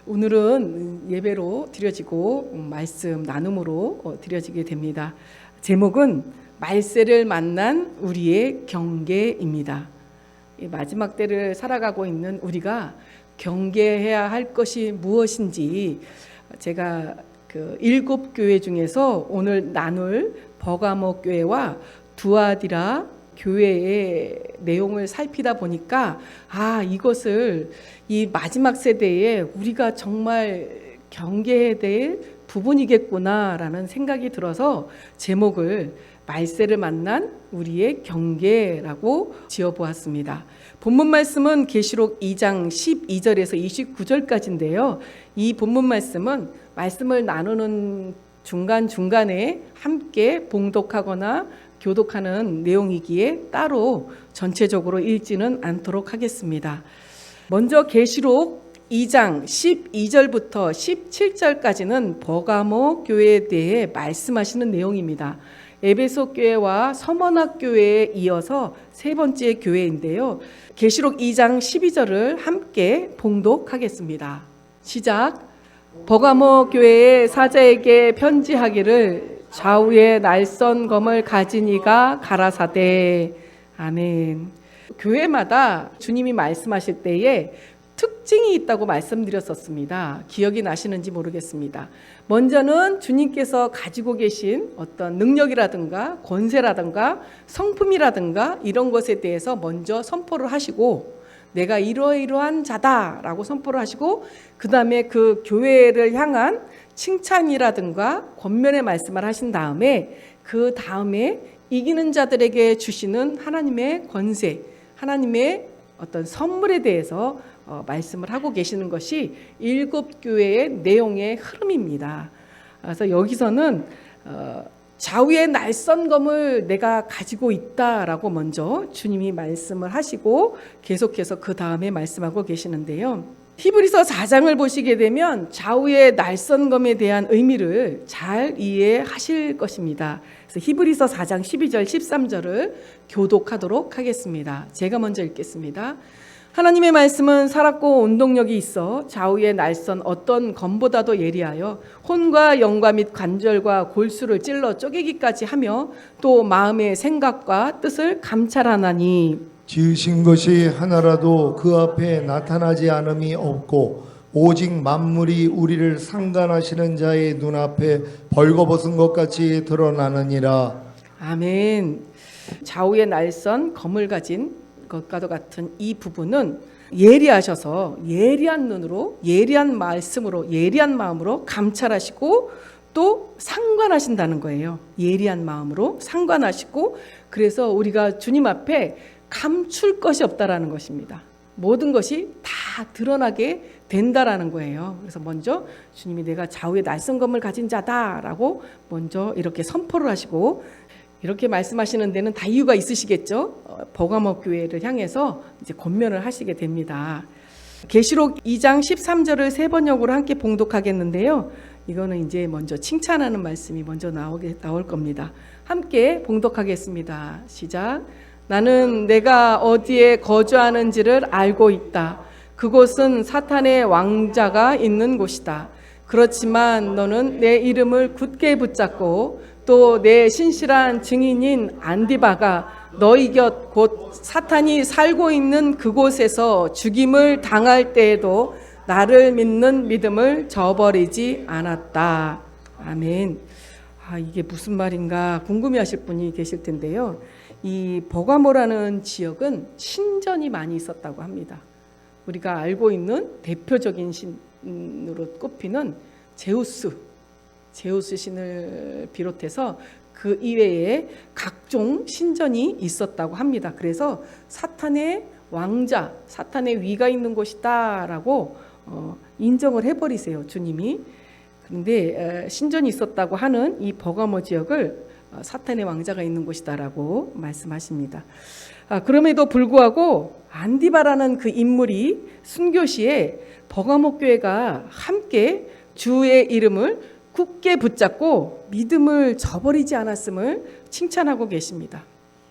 오늘은 예배로 드려지고 말씀 나눔으로 드려지게 됩니다. 제목은 말세를 만난 우리의 경계입니다. 마지막 때를 살아가고 있는 우리가 경계해야 할 것이 무엇인지 제가 그 7교회 중에서 오늘 나눌 버가모 교회와 두아디라 교회의 내용을 살피다 보니까 이것을 이 마지막 세대에 우리가 정말 경계해야 될 부분이겠구나라는 생각이 들어서 제목을 말세를 만난 우리의 경계라고 지어보았습니다. 본문 말씀은 계시록 2장 12절에서 29절까지인데요. 이 본문 말씀은 말씀을 나누는 중간중간에 함께 봉독하거나 교독하는 내용이기에 따로 전체적으로 읽지는 않도록 하겠습니다. 먼저 계시록 2장 12절부터 17절까지는 버가모 교회에 대해 말씀하시는 내용입니다. 에베소 교회와 서머나 교회에 이어서 세 번째 교회인데요. 계시록 2장 12절을 함께 봉독하겠습니다. 시작. 버가모 교회의 사자에게 편지하기를 좌우에 날선 검을 가진 이가 가라사대. 아멘. 교회마다 주님이 말씀하실 때에 특징이 있다고 말씀드렸었습니다. 기억이 나시는지 모르겠습니다. 먼저는 주님께서 가지고 계신 어떤 능력이라든가 권세라든가 성품이라든가 이런 것에 대해서 먼저 선포를 하시고 내가 이러이러한 자다라고 선포를 하시고 그 다음에 그 교회를 향한 칭찬이라든가 권면의 말씀을 하신 다음에 그 다음에 이기는 자들에게 주시는 하나님의 권세, 하나님의 어떤 선물에 대해서 말씀을 하고 계시는 것이 7교회의 내용의 흐름입니다. 그래서 여기서는 좌우의 날선 검을 내가 가지고 있다라고 먼저 주님이 말씀을 하시고 계속해서 그 다음에 말씀하고 계시는데요. 히브리서 4장을 보시게 되면 좌우의 날선 검에 대한 의미를 잘 이해하실 것입니다. 그래서 히브리서 4장 12절 13절을 교독하도록 하겠습니다. 제가 먼저 읽겠습니다. 하나님의 말씀은 살았고 운동력이 있어 좌우의 날선 어떤 검보다도 예리하여 혼과 영과 및 관절과 골수를 찔러 쪼개기까지 하며 또 마음의 생각과 뜻을 감찰하나니 지으신 것이 하나라도 그 앞에 나타나지 않음이 없고 오직 만물이 우리를 상관하시는 자의 눈앞에 벌거벗은 것 같이 드러나느니라. 아멘. 좌우의 날선 검을 가진 것과도 같은 이 부분은 예리하셔서 예리한 눈으로 예리한 말씀으로 예리한 마음으로 감찰하시고 또 상관하신다는 거예요. 예리한 마음으로 상관하시고 그래서 우리가 주님 앞에 감출 것이 없다라는 것입니다. 모든 것이 다 드러나게 된다라는 거예요. 그래서 먼저 주님이 내가 좌우의 날선검을 가진 자다라고 먼저 이렇게 선포를 하시고 이렇게 말씀하시는 데는 다 이유가 있으시겠죠. 버가모 교회를 향해서 이제 권면을 하시게 됩니다. 계시록 2장 13절을 세 번역으로 함께 봉독하겠는데요. 이거는 이제 먼저 칭찬하는 말씀이 먼저 나올 겁니다. 함께 봉독하겠습니다. 시작. 나는 내가 어디에 거주하는지를 알고 있다. 그곳은 사탄의 왕자가 있는 곳이다. 그렇지만 너는 내 이름을 굳게 붙잡고 또 내 신실한 증인인 안디바가 너희 곁 곧 사탄이 살고 있는 그곳에서 죽임을 당할 때에도 나를 믿는 믿음을 저버리지 않았다. 아멘. 이게 무슨 말인가 궁금해하실 분이 계실 텐데요. 이 버가모라는 지역은 신전이 많이 있었다고 합니다. 우리가 알고 있는 대표적인 신으로 꼽히는 제우스 신을 비롯해서 그 이외에 각종 신전이 있었다고 합니다. 그래서 사탄의 왕자, 사탄의 위가 있는 곳이다라고 인정을 해버리세요, 주님이. 그런데 신전이 있었다고 하는 이 버가모 지역을 사탄의 왕자가 있는 곳이다라고 말씀하십니다. 그럼에도 불구하고 안디바라는 그 인물이 순교시에 버가모 교회가 함께 주의 이름을 굳게 붙잡고 믿음을 저버리지 않았음을 칭찬하고 계십니다.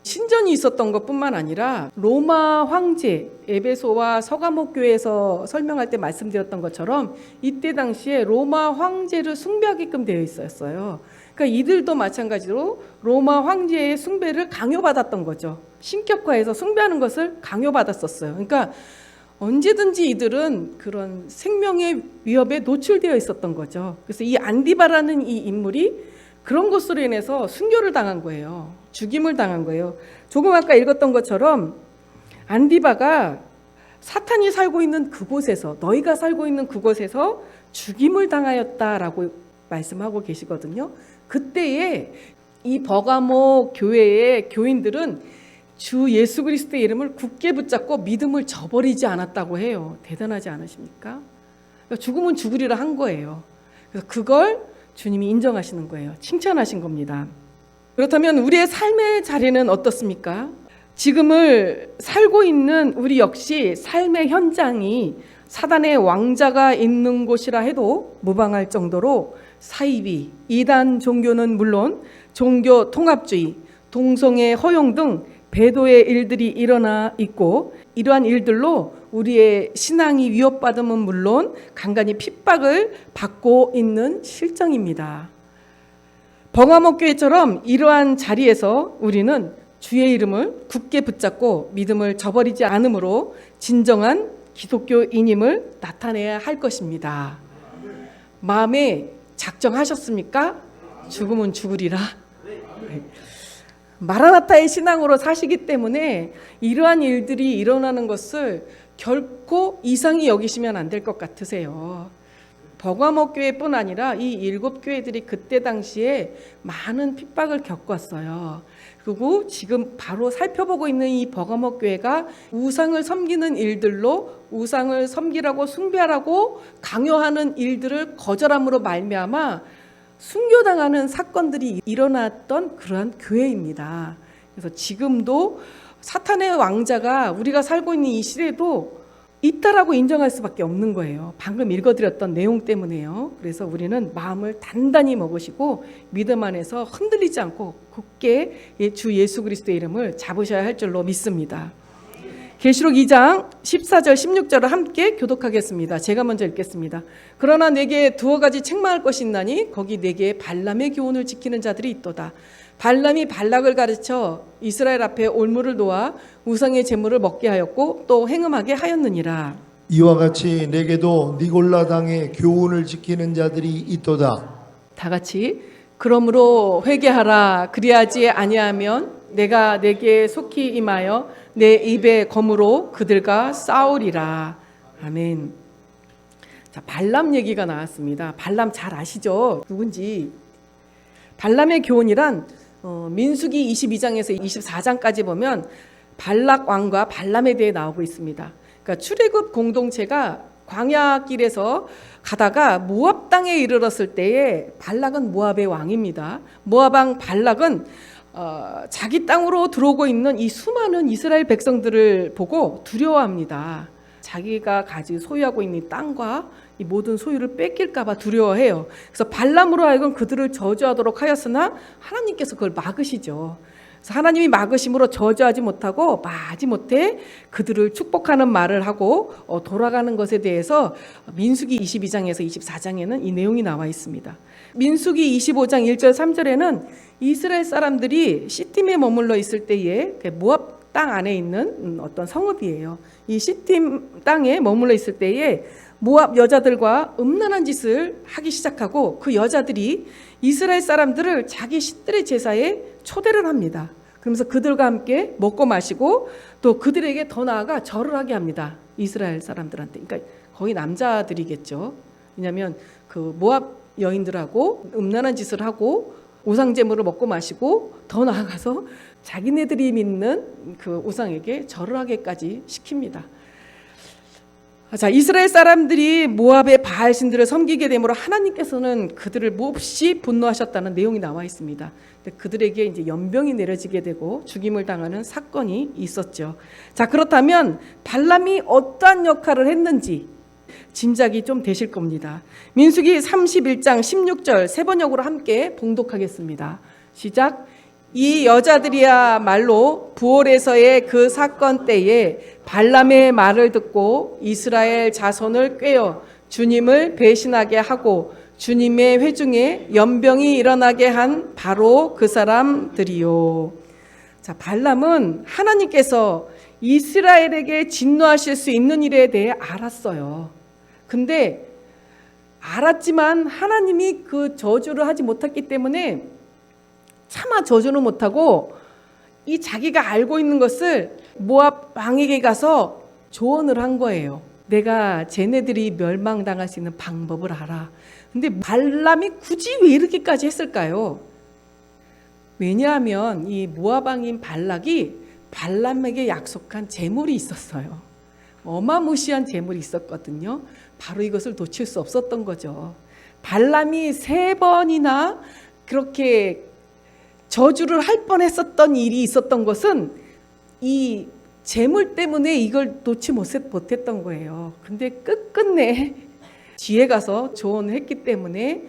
신전이 있었던 것뿐만 아니라 로마 황제, 에베소와 서가모 교회에서 설명할 때 말씀드렸던 것처럼 이때 당시에 로마 황제를 숭배하게끔 되어 있었어요. 그러니까 이들도 마찬가지로 로마 황제의 숭배를 강요받았던 거죠. 신격화해서 숭배하는 것을 강요받았었어요. 그러니까 언제든지 이들은 그런 생명의 위협에 노출되어 있었던 거죠. 그래서 이 안디바라는 이 인물이 그런 것으로 인해서 순교를 당한 거예요. 죽임을 당한 거예요. 조금 아까 읽었던 것처럼 안디바가 사탄이 살고 있는 그곳에서, 너희가 살고 있는 그곳에서 죽임을 당하였다라고 말씀하고 계시거든요. 그때에 이 버가모 교회의 교인들은 주 예수 그리스도의 이름을 굳게 붙잡고 믿음을 저버리지 않았다고 해요. 대단하지 않으십니까? 그러니까 죽으면 죽으리라 한 거예요. 그래서 그걸 주님이 인정하시는 거예요. 칭찬하신 겁니다. 그렇다면 우리의 삶의 자리는 어떻습니까? 지금을 살고 있는 우리 역시 삶의 현장이 사단의 왕자가 있는 곳이라 해도 무방할 정도로 사이비, 이단 종교는 물론 종교 통합주의, 동성애 허용 등 배도의 일들이 일어나 있고, 이러한 일들로 우리의 신앙이 위협받음은 물론 간간히 핍박을 받고 있는 실정입니다. 버가모 교회처럼 이러한 자리에서 우리는 주의 이름을 굳게 붙잡고 믿음을 저버리지 않으므로 진정한 기독교인임을 나타내야 할 것입니다. 마음에 작정하셨습니까? 죽으면 죽으리라. 마라나타의 신앙으로 사시기 때문에 이러한 일들이 일어나는 것을 결코 이상히 여기시면 안 될 것 같으세요. 버가모 교회뿐 아니라 이 7교회들이 그때 당시에 많은 핍박을 겪었어요. 그리고 지금 바로 살펴보고 있는 이 버가모 교회가 우상을 섬기는 일들로 우상을 섬기라고 숭배하라고 강요하는 일들을 거절함으로 말미암아 순교당하는 사건들이 일어났던 그러한 교회입니다. 그래서 지금도 사탄의 왕자가 우리가 살고 있는 이 시대도 있다라고 인정할 수밖에 없는 거예요. 방금 읽어드렸던 내용 때문에요. 그래서 우리는 마음을 단단히 먹으시고 믿음 안에서 흔들리지 않고 굳게 주 예수 그리스도의 이름을 잡으셔야 할 줄로 믿습니다. 계시록 2장 14절 16절을 함께 교독하겠습니다. 제가 먼저 읽겠습니다. 그러나 내게 두어 가지 책망할 것이 있나니 거기 내게 발람의 교훈을 지키는 자들이 있도다. 발람이 발락을 가르쳐 이스라엘 앞에 올무를 놓아 우상의 제물을 먹게 하였고 또 행음하게 하였느니라. 이와 같이 내게도 니골라 당의 교훈을 지키는 자들이 있도다. 다 같이 그러므로 회개하라. 그리하지 아니하면 내가 내게 속히 임하여 내 입의 검으로 그들과 싸우리라. 아멘. 자, 발람 얘기가 나왔습니다. 발람 잘 아시죠? 누군지. 발람의 교훈이란 민수기 22장에서 24장까지 보면 발락 왕과 발람에 대해 나오고 있습니다. 그러니까 출애굽 공동체가 광야길에서 가다가 모압 땅에 이르렀을 때에 발락은 모압의 왕입니다. 모압 왕 발락은 자기 땅으로 들어오고 있는 이 수많은 이스라엘 백성들을 보고 두려워합니다. 자기가 가지고 소유하고 있는 이 땅과 이 모든 소유를 뺏길까 봐 두려워해요. 그래서 발람으로 하여금 그들을 저주하도록 하였으나 하나님께서 그걸 막으시죠. 그래서 하나님이 막으심으로 저주하지 못하고 마지못해 그들을 축복하는 말을 하고 돌아가는 것에 대해서 민수기 22장에서 24장에는 이 내용이 나와 있습니다. 민수기 25장 1절 3절에는 이스라엘 사람들이 시팀에 머물러 있을 때에 모압 땅 안에 있는 어떤 성읍이에요. 이 시팀 땅에 머물러 있을 때에 모압 여자들과 음란한 짓을 하기 시작하고 그 여자들이 이스라엘 사람들을 자기 신들의 제사에 초대를 합니다. 그러면서 그들과 함께 먹고 마시고 또 그들에게 더 나아가 절을 하게 합니다. 이스라엘 사람들한테. 그러니까 거의 남자들이겠죠. 왜냐하면 그 모압 여인들하고 음란한 짓을 하고 우상제물을 먹고 마시고 더 나아가서 자기네들이 믿는 그 우상에게 절을 하게까지 시킵니다. 자, 이스라엘 사람들이 모압의 바알 신들을 섬기게 되므로 하나님께서는 그들을 몹시 분노하셨다는 내용이 나와 있습니다. 그들에게 이제 연병이 내려지게 되고 죽임을 당하는 사건이 있었죠. 자, 그렇다면 발람이 어떠한 역할을 했는지 짐작이 좀 되실 겁니다. 민수기 31장 16절 세 번역으로 함께 봉독하겠습니다. 시작. 이 여자들이야말로 부올에서의 그 사건 때에 발람의 말을 듣고 이스라엘 자손을 꾀어 주님을 배신하게 하고 주님의 회중에 연병이 일어나게 한 바로 그 사람들이요. 자, 발람은 하나님께서 이스라엘에게 진노하실 수 있는 일에 대해 알았어요. 근데 알았지만 하나님이 그 저주를 하지 못했기 때문에 차마 저주는 못하고 이 자기가 알고 있는 것을 모압 왕에게 가서 조언을 한 거예요. 내가 쟤네들이 멸망당할 수 있는 방법을 알아. 근데 발람이 굳이 왜 이렇게까지 했을까요? 왜냐하면 이 모압 왕인 발락이 발람에게 약속한 재물이 있었어요. 어마무시한 재물이 있었거든요. 바로 이것을 놓칠 수 없었던 거죠. 발람이 3번이나 그렇게 저주를 할 뻔했었던 일이 있었던 것은 이 재물 때문에 이걸 놓지 못했던 거예요. 근데 끝끝내 뒤에 가서 조언을 했기 때문에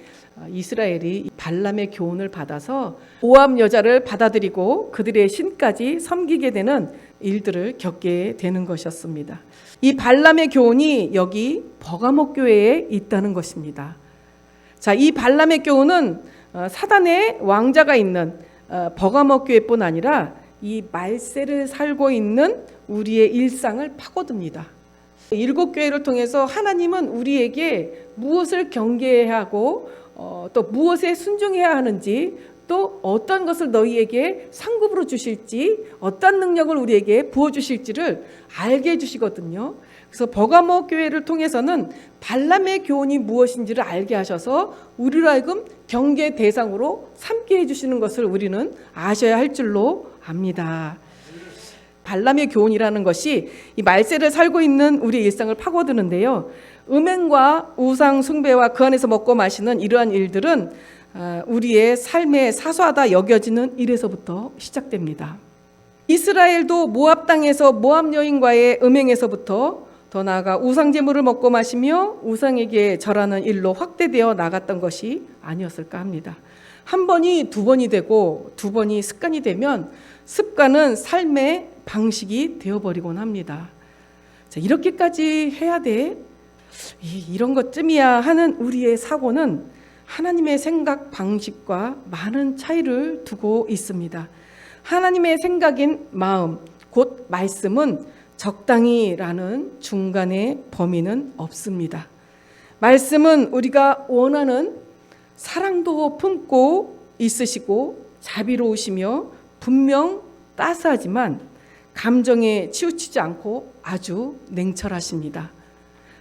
이스라엘이 발람의 교훈을 받아서 모압 여자를 받아들이고 그들의 신까지 섬기게 되는 일들을 겪게 되는 것이었습니다. 이 발람의 교훈이 여기 버가모 교회에 있다는 것입니다. 자, 이 발람의 교훈은 사단의 왕자가 있는 버가모 교회뿐 아니라 이 말세를 살고 있는 우리의 일상을 파고듭니다. 7교회를 통해서 하나님은 우리에게 무엇을 경계해야 하고 또 무엇에 순종해야 하는지, 또 어떤 것을 너희에게 상급으로 주실지, 어떤 능력을 우리에게 부어주실지를 알게 해주시거든요. 그래서 버가모 교회를 통해서는 발람의 교훈이 무엇인지를 알게 하셔서 우리로 하여금 경계 대상으로 삼게 해주시는 것을 우리는 아셔야 할 줄로 압니다. 발람의 교훈이라는 것이 이 말세를 살고 있는 우리 일상을 파고드는데요. 음행과 우상 숭배와 그 안에서 먹고 마시는 이러한 일들은 우리의 삶에 사소하다 여겨지는 일에서부터 시작됩니다. 이스라엘도 모압 땅에서 모압 여인과의 음행에서부터 더 나아가 우상 제물을 먹고 마시며 우상에게 절하는 일로 확대되어 나갔던 것이 아니었을까 합니다. 한 번이 두 번이 되고 두 번이 습관이 되면 습관은 삶의 방식이 되어버리곤 합니다. 자, 이렇게까지 해야 돼? 이런 것쯤이야 하는 우리의 사고는 하나님의 생각 방식과 많은 차이를 두고 있습니다. 하나님의 생각인 마음, 곧 말씀은 적당히라는 중간의 범위는 없습니다. 말씀은 우리가 원하는 사랑도 품고 있으시고 자비로우시며 분명 따스하지만 감정에 치우치지 않고 아주 냉철하십니다.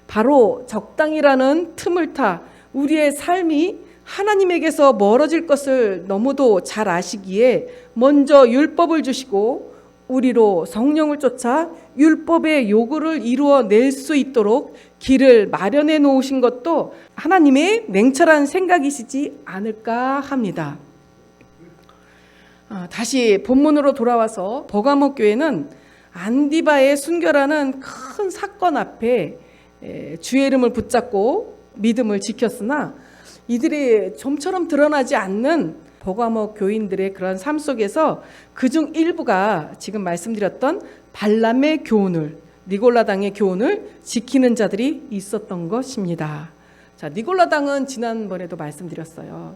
바로 적당이라는 틈을 타 우리의 삶이 하나님에게서 멀어질 것을 너무도 잘 아시기에 먼저 율법을 주시고 우리로 성령을 쫓아 율법의 요구를 이루어낼 수 있도록 길을 마련해 놓으신 것도 하나님의 냉철한 생각이시지 않을까 합니다. 다시 본문으로 돌아와서 버가모 교회는 안디바의 순교라는 큰 사건 앞에 주의 이름을 붙잡고 믿음을 지켰으나 이들이 좀처럼 드러나지 않는 버가모 교인들의 그런 삶 속에서 그중 일부가 지금 말씀드렸던 발람의 교훈을, 니골라당의 교훈을 지키는 자들이 있었던 것입니다. 자, 니골라당은 지난번에도 말씀드렸어요.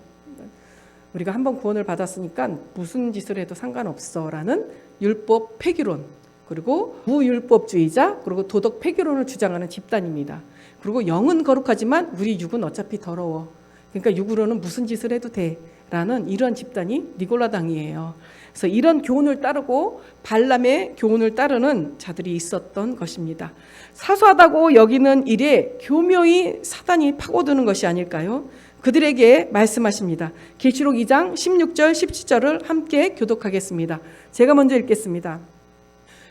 우리가 한번 구원을 받았으니까 무슨 짓을 해도 상관없어라는 율법 폐기론, 그리고 무율법주의자, 그리고 도덕 폐기론을 주장하는 집단입니다. 그리고 영은 거룩하지만 우리 육은 어차피 더러워. 그러니까 육으로는 무슨 짓을 해도 돼라는 이런 집단이 니골라당이에요. 그래서 이런 교훈을 따르고 발람의 교훈을 따르는 자들이 있었던 것입니다. 사소하다고 여기는 일에 교묘히 사단이 파고드는 것이 아닐까요? 그들에게 말씀하십니다. 계시록 2장 16절 17절을 함께 교독하겠습니다. 제가 먼저 읽겠습니다.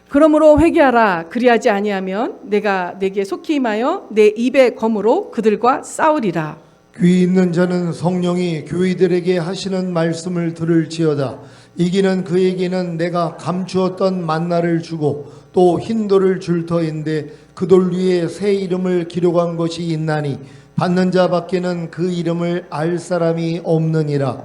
그러므로 회개하라. 그리하지 아니하면 내가 내게 속히 임하여 내 입의 검으로 그들과 싸우리라. 귀 있는 자는 성령이 교회들에게 하시는 말씀을 들을지어다. 이기는 그에게는 내가 감추었던 만나를 주고 또 흰 돌을 줄 터인데 그 돌 위에 새 이름을 기록한 것이 있나니 받는 자밖에는 그 이름을 알 사람이 없느니라.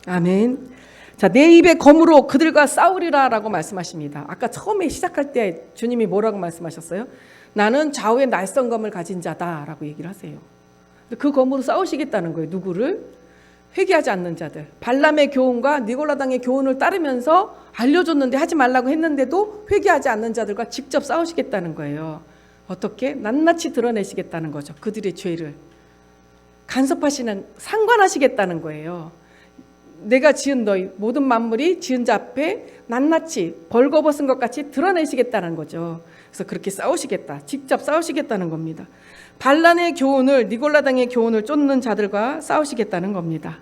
아멘. 자, 내 입의 검으로 그들과 싸우리라라고 말씀하십니다. 아까 처음에 시작할 때 주님이 뭐라고 말씀하셨어요? 나는 좌우의 날선 검을 가진 자다라고 얘기를 하세요. 그 검으로 싸우시겠다는 거예요. 누구를? 회개하지 않는 자들. 발람의 교훈과 니골라당의 교훈을 따르면서 알려줬는데 하지 말라고 했는데도 회개하지 않는 자들과 직접 싸우시겠다는 거예요. 어떻게? 낱낱이 드러내시겠다는 거죠. 그들의 죄를. 간섭하시는, 상관하시겠다는 거예요. 내가 지은 너희 모든 만물이 지은 자 앞에 낱낱이 벌거벗은 것 같이 드러내시겠다는 거죠. 그래서 그렇게 싸우시겠다. 직접 싸우시겠다는 겁니다. 발람의 교훈을, 니골라당의 교훈을 쫓는 자들과 싸우시겠다는 겁니다.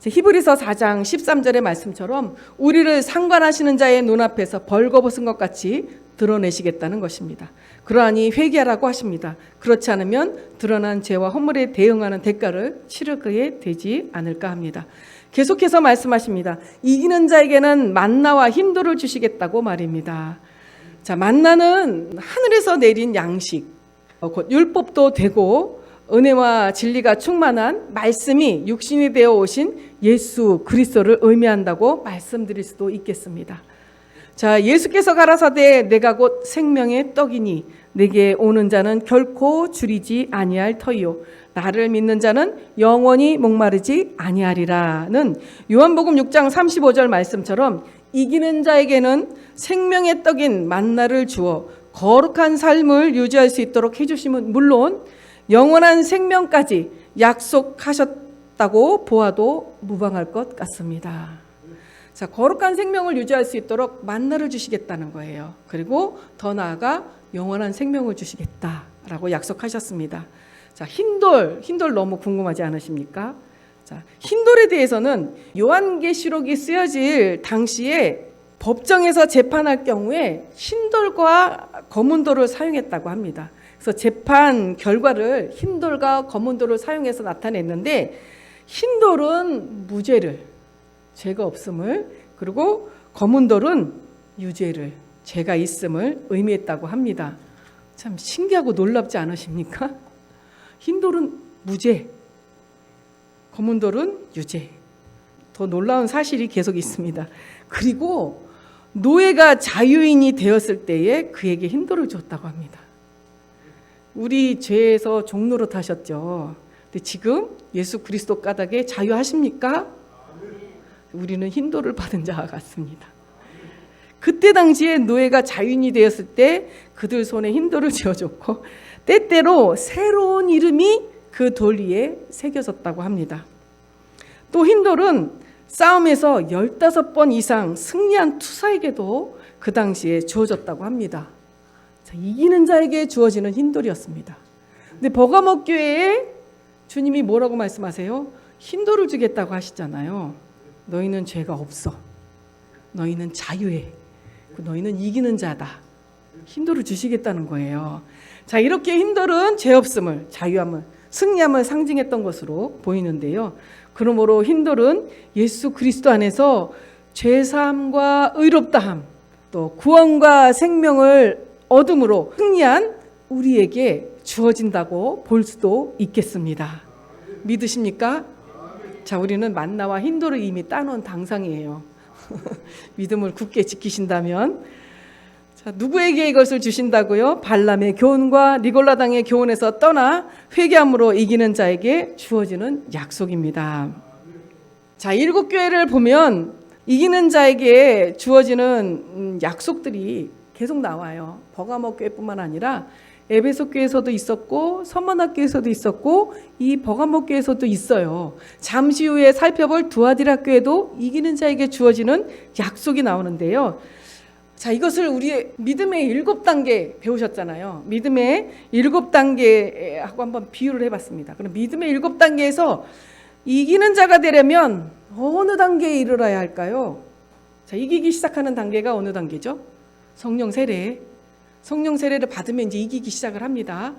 히브리서 4장 13절의 말씀처럼 우리를 상관하시는 자의 눈앞에서 벌거벗은 것 같이 드러내시겠다는 것입니다. 그러하니 회개하라고 하십니다. 그렇지 않으면 드러난 죄와 허물에 대응하는 대가를 치르게 되지 않을까 합니다. 계속해서 말씀하십니다. 이기는 자에게는 만나와 힌도를 주시겠다고 말입니다. 자, 만나는 하늘에서 내린 양식, 곧 율법도 되고 은혜와 진리가 충만한 말씀이 육신이 되어 오신 예수 그리스도를 의미한다고 말씀드릴 수도 있겠습니다. 자, 예수께서 가라사대 내가 곧 생명의 떡이니 내게 오는 자는 결코 줄이지 아니할 터이요 나를 믿는 자는 영원히 목마르지 아니하리라는 요한복음 6장 35절 말씀처럼 이기는 자에게는 생명의 떡인 만나를 주어 거룩한 삶을 유지할 수 있도록 해주심은 물론 영원한 생명까지 약속하셨다고 보아도 무방할 것 같습니다. 자, 거룩한 생명을 유지할 수 있도록 만나를 주시겠다는 거예요. 그리고 더 나아가 영원한 생명을 주시겠다라고 약속하셨습니다. 자, 흰돌 너무 궁금하지 않으십니까? 자, 흰돌에 대해서는 요한계시록이 쓰여질 당시에 법정에서 재판할 경우에 흰돌과 검은 돌을 사용했다고 합니다. 그래서 재판 결과를 흰돌과 검은 돌을 사용해서 나타냈는데 흰돌은 무죄를, 죄가 없음을, 그리고 검은 돌은 유죄를, 죄가 있음을 의미했다고 합니다. 참 신기하고 놀랍지 않으십니까? 흰돌은 무죄, 검은 돌은 유죄. 더 놀라운 사실이 계속 있습니다. 그리고 노예가 자유인이 되었을 때에 그에게 흰돌을 줬다고 합니다. 우리 죄에서 종로로 타셨죠. 근데 지금 예수 그리스도 까닭에 자유하십니까? 우리는 흰돌을 받은 자와 같습니다. 그때 당시에 노예가 자유인이 되었을 때 그들 손에 흰돌을 쥐어줬고 때때로 새로운 이름이 그 돌 위에 새겨졌다고 합니다. 또 흰돌은 싸움에서 15번 이상 승리한 투사에게도 그 당시에 주어졌다고 합니다. 자, 이기는 자에게 주어지는 흰돌이었습니다. 근데 버가모 교회에 주님이 뭐라고 말씀하세요? 흰돌을 주겠다고 하시잖아요. 너희는 죄가 없어. 너희는 자유해. 너희는 이기는 자다. 흰돌을 주시겠다는 거예요. 자, 이렇게 흰돌은 죄 없음을, 자유함을, 승리함을 상징했던 것으로 보이는데요. 그러므로 흰돌은 예수 그리스도 안에서 죄사함과 의롭다함, 또 구원과 생명을 얻음으로 승리한 우리에게 주어진다고 볼 수도 있겠습니다. 믿으십니까? 자, 우리는 만나와 흰돌을 이미 따놓은 당상이에요. 믿음을 굳게 지키신다면. 자, 누구에게 이것을 주신다고요? 발람의 교훈과 니골라당의 교훈에서 떠나 회개함으로 이기는 자에게 주어지는 약속입니다. 자, 7교회를 보면 이기는 자에게 주어지는 약속들이 계속 나와요. 버가모 교회뿐만 아니라 에베소 교회에서도 있었고 서머나교에서도 있었고 이 버가모 교회에서도 있어요. 잠시 후에 살펴볼 두아디라 교회도 이기는 자에게 주어지는 약속이 나오는데요. 자, 이것을 우리의 믿음의 7단계 배우셨잖아요. 믿음의 7단계하고 한번 비유를 해봤습니다. 그럼 믿음의 7단계에서 이기는 자가 되려면 어느 단계에 이르러야 할까요? 자, 이기기 시작하는 단계가 어느 단계죠? 성령 세례. 성령 세례를 받으면 이제 이기기 시작을 합니다.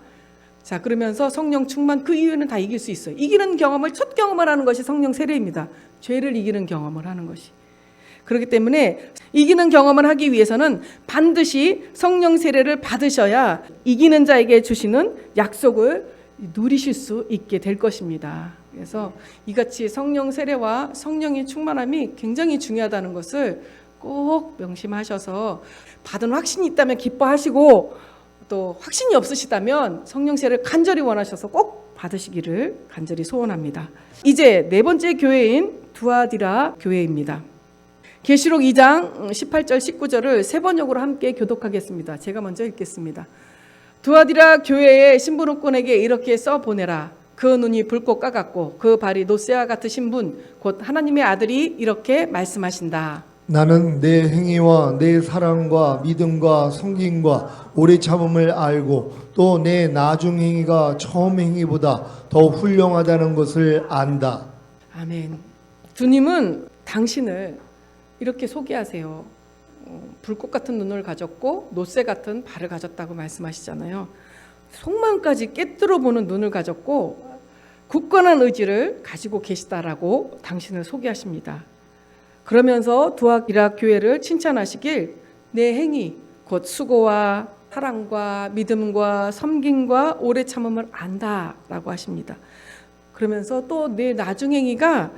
자, 그러면서 성령 충만, 그 이후에는 다 이길 수 있어요. 이기는 경험을, 첫 경험을 하는 것이 성령 세례입니다. 죄를 이기는 경험을 하는 것이. 그렇기 때문에 이기는 경험을 하기 위해서는 반드시 성령 세례를 받으셔야 이기는 자에게 주시는 약속을 누리실 수 있게 될 것입니다. 그래서 이같이 성령 세례와 성령의 충만함이 굉장히 중요하다는 것을 꼭 명심하셔서 받은 확신이 있다면 기뻐하시고 또 확신이 없으시다면 성령 세례를 간절히 원하셔서 꼭 받으시기를 간절히 소원합니다. 이제 네 번째 교회인 두아디라 교회입니다. 계시록 2장 18절 19절을 세 번역으로 함께 교독하겠습니다. 제가 먼저 읽겠습니다. 두아디라 교회의 신부로꾼에게 이렇게 써보내라. 그 눈이 불꽃과 같고 그 발이 노새와 같으신 분 곧 하나님의 아들이 이렇게 말씀하신다. 나는 내 행위와 내 사랑과 믿음과 섬김과 오래 참음을 알고 또 내 나중 행위가 처음 행위보다 더 훌륭하다는 것을 안다. 아멘. 주님은 당신을 이렇게 소개하세요. 불꽃 같은 눈을 가졌고 노새 같은 발을 가졌다고 말씀하시잖아요. 속마음까지 깨뜨려 보는 눈을 가졌고 굳건한 의지를 가지고 계시다라고 당신을 소개하십니다. 그러면서 두아디라 교회를 칭찬하시길 내 행위 곧 수고와 사랑과 믿음과 섬김과 오래 참음을 안다라고 하십니다. 그러면서 또 내 나중 행위가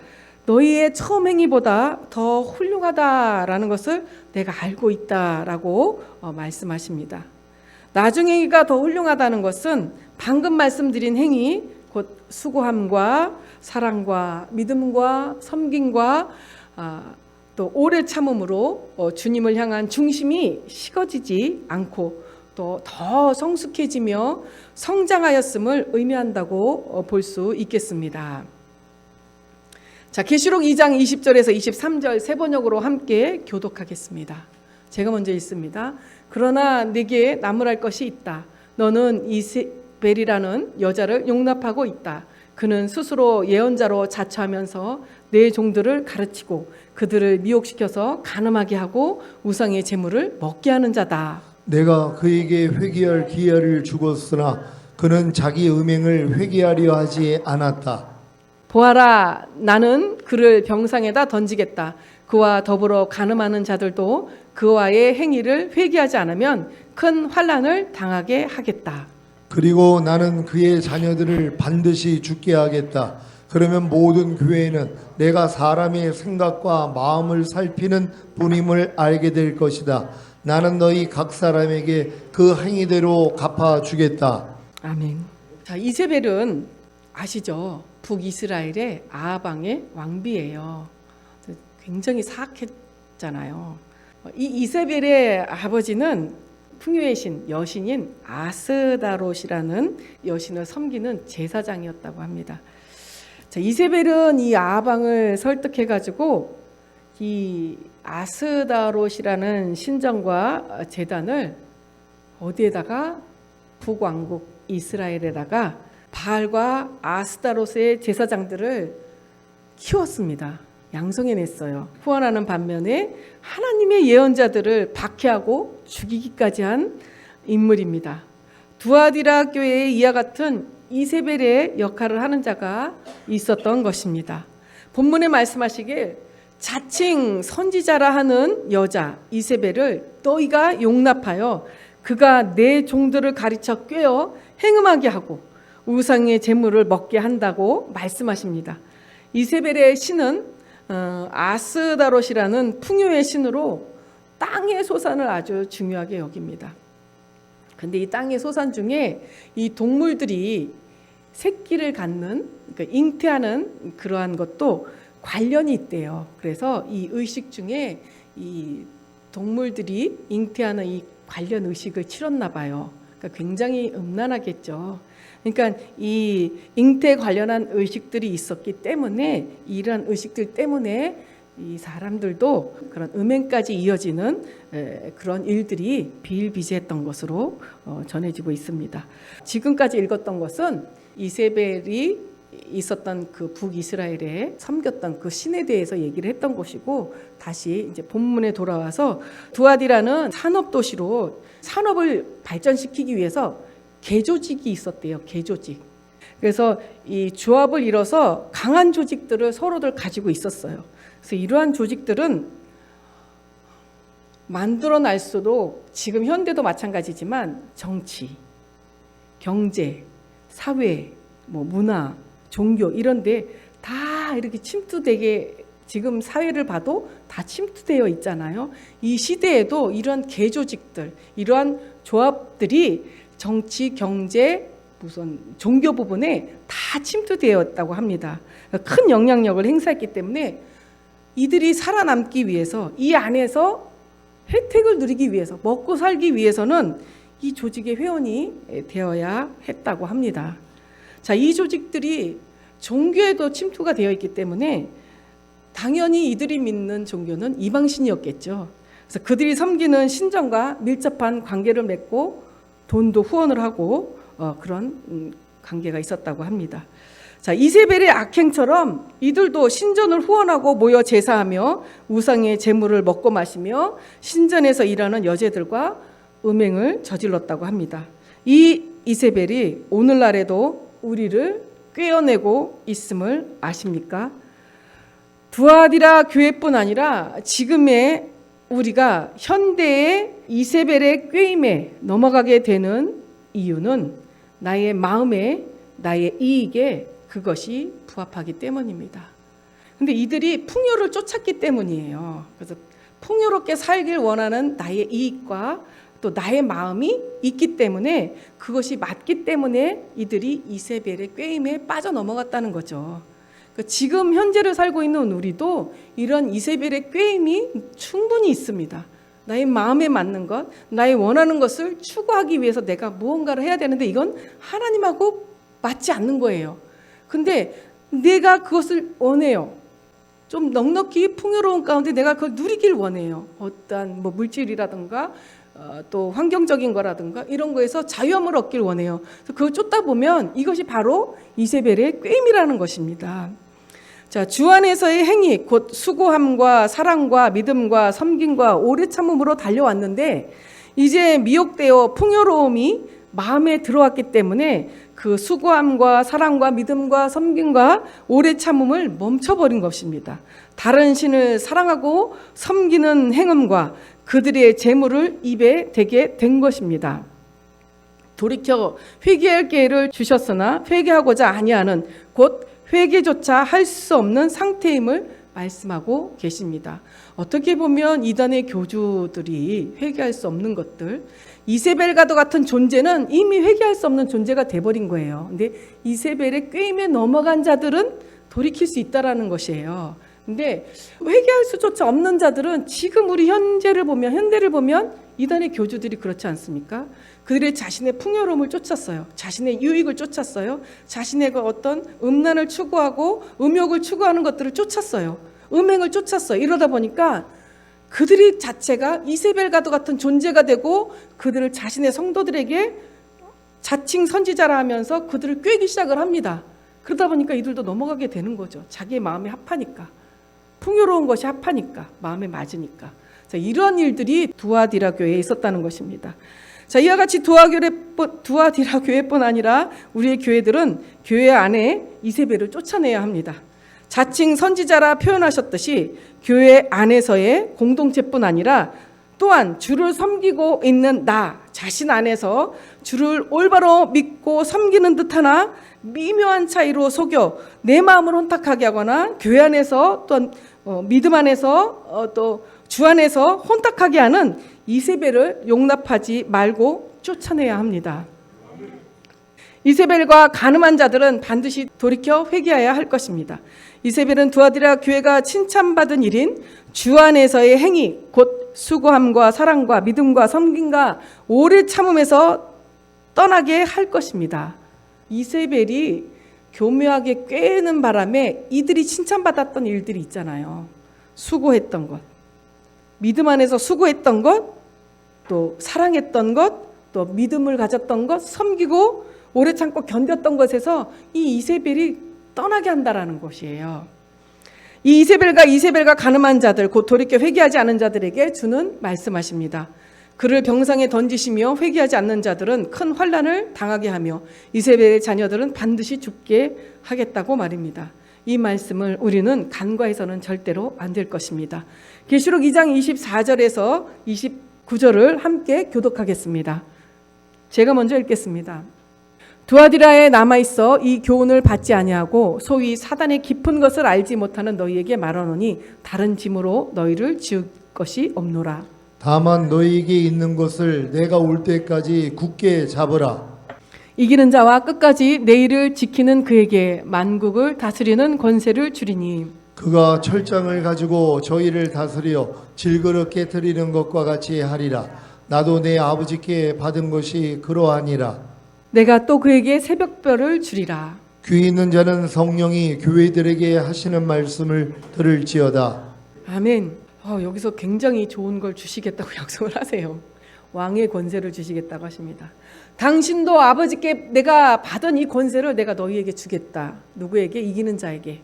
너희의 처음 행위보다 더 훌륭하다라는 것을 내가 알고 있다라고 말씀하십니다. 나중 행위가 더 훌륭하다는 것은 방금 말씀드린 행위 곧 수고함과 사랑과 믿음과 섬김과 또 오래 참음으로 주님을 향한 중심이 식어지지 않고 또 더 성숙해지며 성장하였음을 의미한다고 볼 수 있겠습니다. 자, 계시록 2장 20절에서 23절 세 번역으로 함께 교독하겠습니다. 제가 먼저 읽습니다. 그러나 네게 나무랄 것이 있다. 너는 이세벨이라는 여자를 용납하고 있다. 그는 스스로 예언자로 자처하면서 내 종들을 가르치고 그들을 미혹시켜서 간음하게 하고 우상의 재물을 먹게 하는 자다. 내가 그에게 회개할 기회를 주었으나 그는 자기 음행을 회개하려 하지 않았다. 보아라, 나는 그를 병상에다 던지겠다. 그와 더불어 간음하는 자들도 그와의 행위를 회개하지 않으면 큰 환난을 당하게 하겠다. 그리고 나는 그의 자녀들을 반드시 죽게 하겠다. 그러면 모든 교회는 내가 사람의 생각과 마음을 살피는 분임을 알게 될 것이다. 나는 너희 각 사람에게 그 행위대로 갚아주겠다. 아멘. 자, 이세벨은 아시죠? 북이스라엘의 아합왕의 왕비예요. 굉장히 사악했잖아요. 이 이세벨의 아버지는 풍요의 신, 여신인 아스다롯이라는 여신을 섬기는 제사장이었다고 합니다. 자, 이세벨은 이 아합왕을 설득해가지고 이 아스다롯이라는 신전과 제단을 어디에다가 북왕국 이스라엘에다가 바알과 아스다롯의 제사장들을 키웠습니다. 양성해냈어요. 후원하는 반면에 하나님의 예언자들을 박해하고 죽이기까지 한 인물입니다. 두아디라 교회에 이와 같은 이세벨의 역할을 하는 자가 있었던 것입니다. 본문에 말씀하시길 자칭 선지자라 하는 여자 이세벨을 너희가 용납하여 그가 내 종들을 가르쳐 꿰어 행음하게 하고 우상의 재물을 먹게 한다고 말씀하십니다. 이세벨의 신은 아스다롯이라는 풍요의 신으로 땅의 소산을 아주 중요하게 여깁니다. 근데 이 땅의 소산 중에 이 동물들이 새끼를 갖는, 그러니까 잉태하는 그러한 것도 관련이 있대요. 그래서 이 의식 중에 이 동물들이 잉태하는 이 관련 의식을 치렀나 봐요. 그러니까 굉장히 음란하겠죠. 그러니까 이 잉태 관련한 의식들이 있었기 때문에 이러한 의식들 때문에 이 사람들도 그런 음행까지 이어지는 그런 일들이 비일비재했던 것으로 전해지고 있습니다. 지금까지 읽었던 것은 이세벨이 있었던 그 북이스라엘에 섬겼던 그 신에 대해서 얘기를 했던 것이고, 다시 이제 본문에 돌아와서 두아디라는 산업 도시로 산업을 발전시키기 위해서 개조직이 있었대요. 개조직. 그래서 이 조합을 이뤄서 강한 조직들을 서로들 가지고 있었어요. 그래서 이러한 조직들은 만들어낼 수도 지금 현대도 마찬가지지만 정치, 경제, 사회, 문화 종교 이런데 다 이렇게 침투되게 지금 사회를 봐도 다 침투되어 있잖아요. 이 시대에도 이런 개조직들, 이러한 조합들이 정치, 경제, 무슨 종교 부분에 다 침투되었다고 합니다. 큰 영향력을 행사했기 때문에 이들이 살아남기 위해서 이 안에서 혜택을 누리기 위해서 먹고 살기 위해서는 이 조직의 회원이 되어야 했다고 합니다. 자, 이 조직들이 종교에도 침투가 되어 있기 때문에 당연히 이들이 믿는 종교는 이방신이었겠죠. 그래서 그들이 섬기는 신전과 밀접한 관계를 맺고 돈도 후원을 하고 그런 관계가 있었다고 합니다. 자, 이세벨의 악행처럼 이들도 신전을 후원하고 모여 제사하며 우상의 제물을 먹고 마시며 신전에서 일하는 여제들과 음행을 저질렀다고 합니다. 이 이세벨이 오늘날에도 우리를 꿰어내고 있음을 아십니까? 두아디라 교회뿐 아니라 지금의 우리가 현대의 이세벨의 꾀임에 넘어가게 되는 이유는 나의 마음에, 나의 이익에 그것이 부합하기 때문입니다. 근데 이들이 풍요를 쫓았기 때문이에요. 그래서 풍요롭게 살길 원하는 나의 이익과 또 나의 마음이 있기 때문에 그것이 맞기 때문에 이들이 이세벨의 꾀임에 빠져 넘어갔다는 거죠. 지금 현재를 살고 있는 우리도 이런 이세벨의 꾀임이 충분히 있습니다. 나의 마음에 맞는 것, 나의 원하는 것을 추구하기 위해서 내가 무언가를 해야 되는데 이건 하나님하고 맞지 않는 거예요. 근데 내가 그것을 원해요. 좀 넉넉히 풍요로운 가운데 내가 그걸 누리길 원해요. 어떠한 물질이라든가 또 환경적인 거라든가 이런 거에서 자유함을 얻길 원해요. 그래서 그걸 쫓다 보면 이것이 바로 이세벨의 꾀임이라는 것입니다. 자, 주 안에서의 행위 곧 수고함과 사랑과 믿음과 섬김과 오래 참음으로 달려왔는데 이제 미혹되어 풍요로움이 마음에 들어왔기 때문에 그 수고함과 사랑과 믿음과 섬김과 오래 참음을 멈춰버린 것입니다. 다른 신을 사랑하고 섬기는 행음과 그들의 재물을 입에 대게 된 것입니다. 돌이켜 회개할 기회를 주셨으나 회개하고자 아니하는 곧 회개조차 할 수 없는 상태임을 말씀하고 계십니다. 어떻게 보면 이단의 교주들이 회개할 수 없는 것들, 이세벨과도 같은 존재는 이미 회개할 수 없는 존재가 돼버린 거예요. 근데 이세벨의 꾀임에 넘어간 자들은 돌이킬 수 있다라는 것이에요. 근데 회개할 수조차 없는 자들은 지금 우리 현대를 보면 이단의 교주들이 그렇지 않습니까? 그들의 자신의 풍요로움을 쫓았어요. 자신의 유익을 쫓았어요. 자신의 그 어떤 음란을 추구하고 음욕을 추구하는 것들을 쫓았어요. 음행을 쫓았어요. 이러다 보니까 그들이 자체가 이세벨과도 같은 존재가 되고 그들을 자신의 성도들에게 자칭 선지자라 하면서 그들을 꾀기 시작을 합니다. 그러다 보니까 이들도 넘어가게 되는 거죠. 자기의 마음에 합하니까. 풍요로운 것이 합하니까. 마음에 맞으니까. 자, 이런 일들이 두아디라 교회에 있었다는 것입니다. 자, 이와 같이 두아디라 교회뿐 아니라 우리의 교회들은 교회 안에 이세벨을 쫓아내야 합니다. 자칭 선지자라 표현하셨듯이 교회 안에서의 공동체뿐 아니라 또한 주를 섬기고 있는 나 자신 안에서 주를 올바로 믿고 섬기는 듯하나 미묘한 차이로 속여 내 마음을 혼탁하게 하거나 교회 안에서 또한 믿음 안에서 또 주 안에서 혼탁하게 하는 이세벨을 용납하지 말고 쫓아내야 합니다. 이세벨과 간음한 자들은 반드시 돌이켜 회개해야 할 것입니다. 이세벨은 두아디라 교회가 칭찬받은 일인 주 안에서의 행위 곧 수고함과 사랑과 믿음과 섬김과 오래 참음에서 떠나게 할 것입니다. 이세벨이 교묘하게 꾀는 바람에 이들이 칭찬받았던 일들이 있잖아요. 수고했던 것, 믿음 안에서 수고했던 것, 또 사랑했던 것, 또 믿음을 가졌던 것, 섬기고 오래 참고 견뎠던 것에서 이 이세벨이 떠나게 한다라는 것이에요. 이 이세벨과 간음한 자들, 곧 돌이켜 회개하지 않은 자들에게 주는 말씀하십니다. 그를 병상에 던지시며 회개하지 않는 자들은 큰 환난을 당하게 하며 이세벨의 자녀들은 반드시 죽게 하겠다고 말입니다. 이 말씀을 우리는 간과해서는 절대로 안 될 것입니다. 계시록 2장 24절에서 29절을 함께 교독하겠습니다. 제가 먼저 읽겠습니다. 두아디라에 남아있어 이 교훈을 받지 아니하고 소위 사단의 깊은 것을 알지 못하는 너희에게 말하노니 다른 짐으로 너희를 지을 것이 없노라. 다만 너희에게 있는 것을 내가 올 때까지 굳게 잡으라. 이기는 자와 끝까지 내일을 지키는 그에게 만국을 다스리는 권세를 주리니 그가 철장을 가지고 저희를 다스려 질그릇 깨뜨리는 것과 같이 하리라. 나도 내 아버지께 받은 것이 그러하니라. 내가 또 그에게 새벽별을 주리라. 귀 있는 자는 성령이 교회들에게 하시는 말씀을 들을지어다. 아멘. 여기서 굉장히 좋은 걸 주시겠다고 약속을 하세요. 왕의 권세를 주시겠다고 하십니다. 당신도 아버지께 내가 받은 이 권세를 내가 너희에게 주겠다. 누구에게? 이기는 자에게.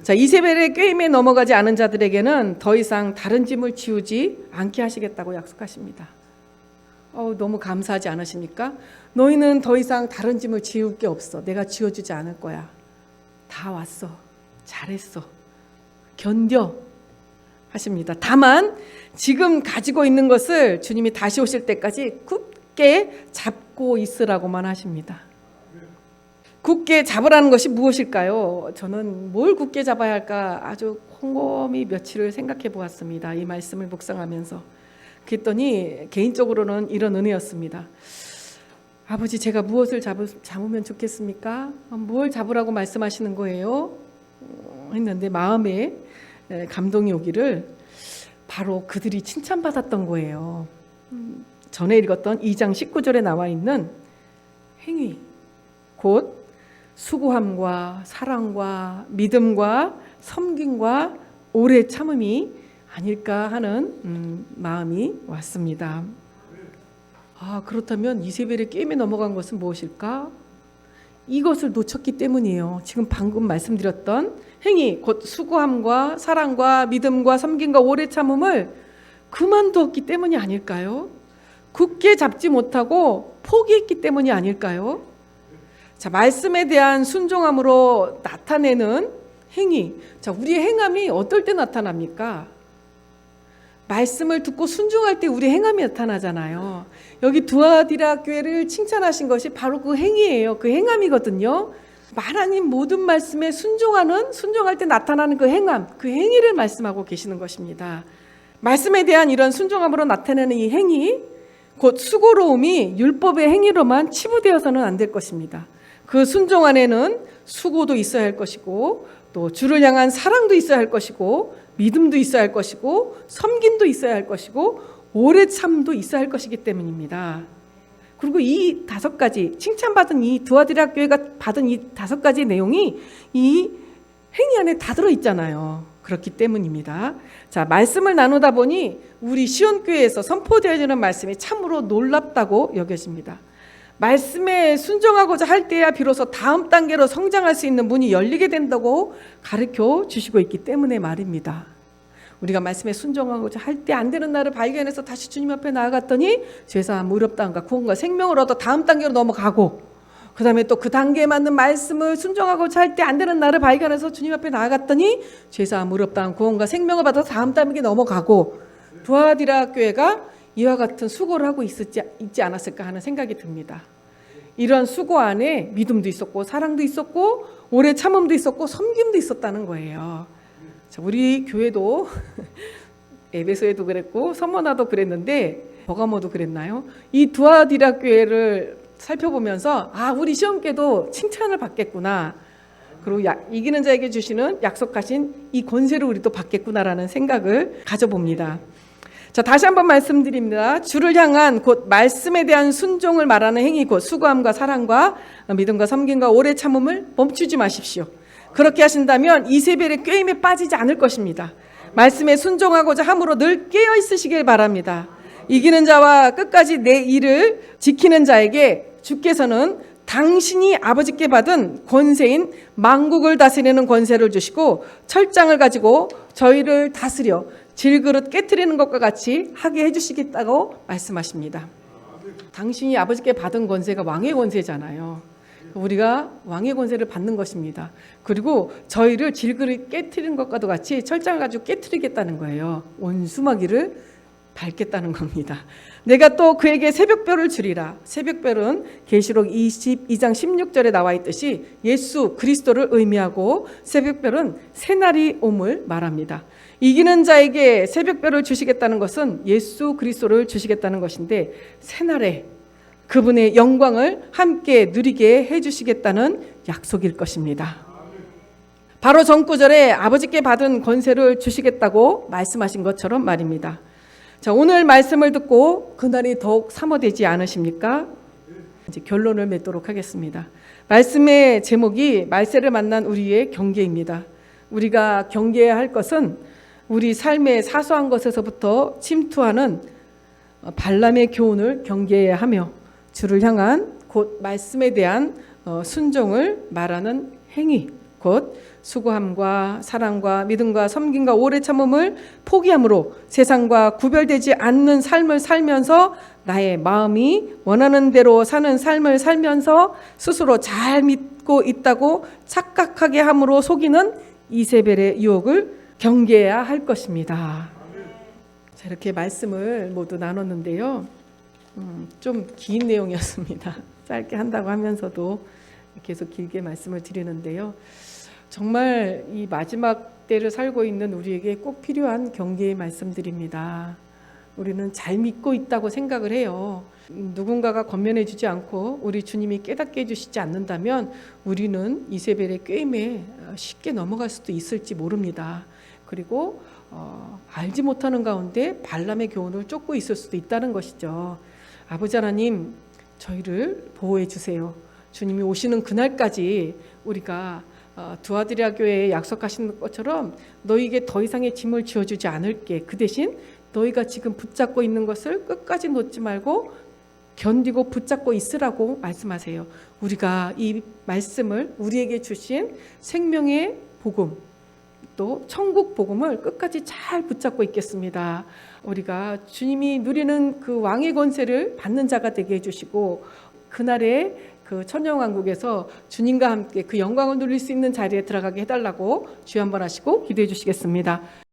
자, 이세벨의 꾀임에 넘어가지 않은 자들에게는 더 이상 다른 짐을 지우지 않게 하시겠다고 약속하십니다. 너무 감사하지 않으십니까? 너희는 더 이상 다른 짐을 지울 게 없어. 내가 지워주지 않을 거야. 다 왔어. 잘했어. 견뎌. 하십니다. 다만 지금 가지고 있는 것을 주님이 다시 오실 때까지 굳게 잡고 있으라고만 하십니다. 굳게 잡으라는 것이 무엇일까요? 저는 뭘 굳게 잡아야 할까 아주 곰곰이 며칠을 생각해 보았습니다. 이 말씀을 묵상하면서. 그랬더니 개인적으로는 이런 은혜였습니다. 아버지, 제가 무엇을 잡으면 좋겠습니까? 뭘 잡으라고 말씀하시는 거예요? 했는데 마음에 감동이 오기를 바로 그들이 칭찬받았던 거예요. 전에 읽었던 2장 19절에 나와 있는 행위, 곧 수고함과 사랑과 믿음과 섬김과 오래 참음이 아닐까 하는 마음이 왔습니다. 그렇다면 이세벨의 게임에 넘어간 것은 무엇일까? 이것을 놓쳤기 때문이에요. 지금 방금 말씀드렸던 행위, 곧 수고함과 사랑과 믿음과 섬김과 오래 참음을 그만두었기 때문이 아닐까요? 굳게 잡지 못하고 포기했기 때문이 아닐까요? 자, 말씀에 대한 순종함으로 나타내는 행위. 자, 우리의 행함이 어떨 때 나타납니까? 말씀을 듣고 순종할 때 우리 행함이 나타나잖아요. 여기 두아디라 교회를 칭찬하신 것이 바로 그 행위예요. 그 행함이거든요. 하나님 모든 말씀에 순종할 때 나타나는 그 행함, 그 행위를 말씀하고 계시는 것입니다. 말씀에 대한 이런 순종함으로 나타내는 이 행위, 곧 수고로움이 율법의 행위로만 치부되어서는 안 될 것입니다. 그 순종 안에는 수고도 있어야 할 것이고, 또 주를 향한 사랑도 있어야 할 것이고, 믿음도 있어야 할 것이고, 섬김도 있어야 할 것이고, 오래 참도 있어야 할 것이기 때문입니다. 그리고 이 5가지, 칭찬받은 이 두아디라 교회가 받은 이 5가지 내용이 이 행위 안에 다 들어있잖아요. 그렇기 때문입니다. 자, 말씀을 나누다 보니 우리 시온교회에서 선포되어지는 말씀이 참으로 놀랍다고 여겨집니다. 말씀에 순종하고자 할 때야 비로소 다음 단계로 성장할 수 있는 문이 열리게 된다고 가르쳐 주시고 있기 때문에 말입니다. 우리가 말씀에 순종하고자 할 때 안 되는 나를 발견해서 다시 주님 앞에 나아갔더니 죄사함, 의롭다함과 구원과 생명을 얻어 다음 단계로 넘어가고, 그 다음에 또 그 단계에 맞는 말씀을 순종하고자 할 때 안 되는 나를 발견해서 주님 앞에 나아갔더니 죄사함, 의롭다함, 구원과 생명을 받아서 다음 단계에 넘어가고, 두아디라 교회가 이와 같은 수고를 하고 있지 않았을까 하는 생각이 듭니다. 이런 수고 안에 믿음도 있었고, 사랑도 있었고, 오래 참음도 있었고, 섬김도 있었다는 거예요. 자, 우리 교회도 에베소에도 그랬고 서머나도 그랬는데 버가모도 그랬나요? 이 두아디라 교회를 살펴보면서 우리 시험께도 칭찬을 받겠구나. 그리고 이기는 자에게 주시는 약속하신 이 권세를 우리도 받겠구나라는 생각을 가져봅니다. 자, 다시 한번 말씀드립니다. 주를 향한 곧 말씀에 대한 순종을 말하는 행위, 곧 수고함과 사랑과 믿음과 섬김과 오래 참음을 멈추지 마십시오. 그렇게 하신다면 이세벨의 꾀임에 빠지지 않을 것입니다. 말씀에 순종하고자 함으로 늘 깨어 있으시길 바랍니다. 이기는 자와 끝까지 내 일을 지키는 자에게 주께서는 당신이 아버지께 받은 권세인 만국을 다스리는 권세를 주시고 철장을 가지고 저희를 다스려 질그릇 깨트리는 것과 같이 하게 해주시겠다고 말씀하십니다. 당신이 아버지께 받은 권세가 왕의 권세잖아요. 우리가 왕의 권세를 받는 것입니다. 그리고 저희를 질그릇 깨트리는 것과도 같이 철장을 가지고 깨트리겠다는 거예요. 온수마귀를 밝겠다는 겁니다. 내가 또 그에게 새벽별을 주리라. 새벽별은 계시록 22장 16절에 나와 있듯이 예수 그리스도를 의미하고 새벽별은 새날이 옴을 말합니다. 이기는 자에게 새벽별을 주시겠다는 것은 예수 그리스도를 주시겠다는 것인데 새날에 그분의 영광을 함께 누리게 해주시겠다는 약속일 것입니다. 바로 전구절에 아버지께 받은 권세를 주시겠다고 말씀하신 것처럼 말입니다. 자, 오늘 말씀을 듣고 그날이 더욱 사모되지 않으십니까? 이제 결론을 맺도록 하겠습니다. 말씀의 제목이 말세를 만난 우리의 경계입니다. 우리가 경계해야 할 것은 우리 삶의 사소한 것에서부터 침투하는 발람의 교훈을 경계해야 하며 주를 향한 곧 말씀에 대한 순종을 말하는 행위, 곧 수고함과 사랑과 믿음과 섬김과 오래 참음을 포기함으로 세상과 구별되지 않는 삶을 살면서 나의 마음이 원하는 대로 사는 삶을 살면서 스스로 잘 믿고 있다고 착각하게 함으로 속이는 이세벨의 유혹을 경계해야 할 것입니다. 자, 이렇게 말씀을 모두 나눴는데요. 좀 긴 내용이었습니다. 짧게 한다고 하면서도 계속 길게 말씀을 드리는데요. 정말 이 마지막 때를 살고 있는 우리에게 꼭 필요한 경계의 말씀들입니다. 우리는 잘 믿고 있다고 생각을 해요. 누군가가 권면해 주지 않고 우리 주님이 깨닫게 해주시지 않는다면 우리는 이세벨의 꾀임에 쉽게 넘어갈 수도 있을지 모릅니다. 그리고 알지 못하는 가운데 발람의 교훈을 쫓고 있을 수도 있다는 것이죠. 아버지 하나님, 저희를 보호해 주세요. 주님이 오시는 그날까지 우리가 두아드리아 교회에 약속하신 것처럼 너희에게 더 이상의 짐을 지어주지 않을게. 그 대신 너희가 지금 붙잡고 있는 것을 끝까지 놓지 말고 견디고 붙잡고 있으라고 말씀하세요. 우리가 이 말씀을 우리에게 주신 생명의 복음, 또 천국 복음을 끝까지 잘 붙잡고 있겠습니다. 우리가 주님이 누리는 그 왕의 권세를 받는 자가 되게 해주시고 그날에 그 천년왕국에서 주님과 함께 그 영광을 누릴 수 있는 자리에 들어가게 해달라고 주여 한번 하시고 기도해 주시겠습니다.